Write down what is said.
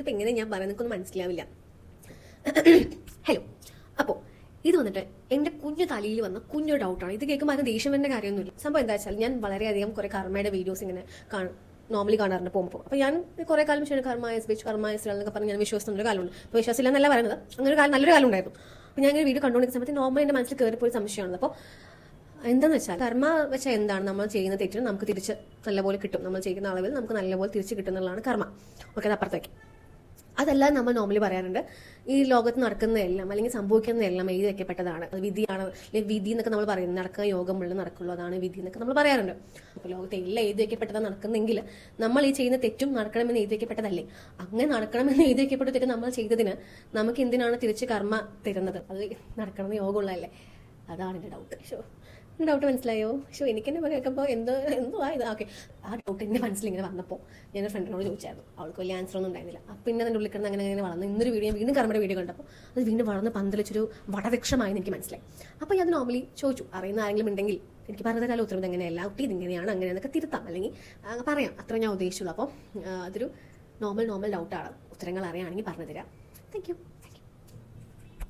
ഇതിപ്പോൾ എങ്ങനെ ഞാൻ പറയാൻ നിൽക്കൊന്നും മനസ്സിലാവില്ല. ഹലോ, അപ്പോൾ ഇത് വന്നിട്ട് എൻ്റെ കുഞ്ഞു തലയിൽ വന്ന കുഞ്ഞു ഡൗട്ടാണ്. ഇത് കേൾക്കുമ്പോൾ അതിന് ദേഷ്യം വരുന്ന കാര്യമൊന്നുമില്ല. സംഭവം എന്താ വെച്ചാൽ ഞാൻ വളരെയധികം കുറേ കർമ്മയുടെ വീഡിയോസ് ഇങ്ങനെ നോർമലി കാണാറുണ്ട് പോകുമ്പോൾ. അപ്പോൾ ഞാൻ കുറേ കാലം ശരി കർമ്മ എസ് ബിച്ച് കർമ്മ എസ് എന്നൊക്കെ പറഞ്ഞ് ഞാൻ വിശ്വസിക്കുന്ന ഒരു കാലമുണ്ട്. അപ്പോൾ വിശ്വാസമില്ല എന്നല്ല പറയുന്നത്, അങ്ങനെ ഒരു കാലം നല്ലൊരു കാലം ഉണ്ടായിരുന്നു. അപ്പോൾ ഞാൻ ഇങ്ങനെ വീഡിയോ കണ്ടുകൊണ്ടിരിക്കുന്ന സമയത്ത് നോർമലി എൻ്റെ മനസ്സിൽ കയറിപ്പോയി സംശയമാണ്. അപ്പോൾ എന്താണെന്ന് വെച്ചാൽ കർമ്മ വെച്ചാൽ എന്താണ്, നമ്മൾ ചെയ്യുന്ന തെറ്റിന് നമുക്ക് തിരിച്ച് നല്ലപോലെ കിട്ടും, നമ്മൾ ചെയ്യുന്ന അളവിൽ നമുക്ക് നല്ലപോലെ തിരിച്ച് കിട്ടുന്നതാണ് കർമ്മ. ഓക്കെ, അപ്പുറത്തേക്ക് അതെല്ലാം നമ്മൾ നോർമലി പറയാറുണ്ട്. ഈ ലോകത്ത് നടക്കുന്നതെല്ലാം അല്ലെങ്കിൽ സംഭവിക്കുന്നതെല്ലാം എഴുതി വെക്കപ്പെട്ടതാണ്, വിധിയാണ്, അല്ലെങ്കിൽ വിധി എന്നൊക്കെ നമ്മൾ പറയുന്നത്. നടക്കുന്ന യോഗമുള്ള നടക്കുള്ളൂ, അതാണ് വിധി എന്നൊക്കെ നമ്മൾ പറയാറുണ്ട്. അപ്പോൾ ലോകത്തെ എല്ലാം എഴുതി വെക്കപ്പെട്ടതാണ് നടക്കുന്നെങ്കിൽ നമ്മൾ ഈ ചെയ്യുന്ന തെറ്റും നടക്കണമെന്ന് എഴുതി വെക്കപ്പെട്ടതല്ലേ? അങ്ങനെ നടക്കണമെന്ന് എഴുതി വെക്കപ്പെട്ട തെറ്റ് നമ്മൾ ചെയ്തതിന് നമുക്ക് എന്തിനാണ് തിരിച്ച് കർമ്മ തരുന്നത്? അത് നടക്കണമെന്ന് യോഗമുള്ളതല്ലേ? അതാണ് എൻ്റെ ഡൗട്ട്. ഡൗട്ട് മനസ്സിലായോ? എനിക്ക് തന്നെ കേൾക്കുമ്പോൾ എന്തോ ഇത്. ഓക്കെ, ആ ഡൗട്ട് എൻ്റെ മനസ്സിലിങ്ങനെ വന്നപ്പോൾ ഞാൻ എൻ്റെ ഫ്രണ്ടിനോട് ചോദിച്ചായിരുന്നു. അവൾക്ക് വലിയ ആൻസർ ഒന്നും ഉണ്ടായിരുന്നില്ല. പിന്നെ അതിൻ്റെ ഉള്ളിൽ കിടന്ന് അങ്ങനെ വളർന്നു. ഇന്നൊരു വീഡിയോ വീണ്ടും കർമ്മയുടെ വീഡിയോ കണ്ടപ്പോൾ അത് വീണ്ടും വളർന്ന് പന്തലിച്ചൊരു വടവൃക്ഷമായെന്ന് എനിക്ക് മനസ്സിലായി. അപ്പോൾ ഞാൻ നോർമലി ചോദിച്ചു, അറിയുന്ന ആരെങ്കിലും ഉണ്ടെങ്കിൽ എനിക്ക് പറഞ്ഞു തരാമല്ലോ ഉത്തരം എങ്ങനെയല്ല, കുട്ടി ഇതിങ്ങനെയാണ് അങ്ങനെയാണെന്നൊക്കെ തിരുത്താം അല്ലെങ്കിൽ പറയാം. അത്ര ഞാൻ ഉദ്ദേശിച്ചുള്ളൂ. അപ്പോൾ അതൊരു നോർമൽ ഡൗട്ടാണ്. ഉത്തരങ്ങൾ അറിയുകയാണെങ്കിൽ പറഞ്ഞു തരാം. Thank you.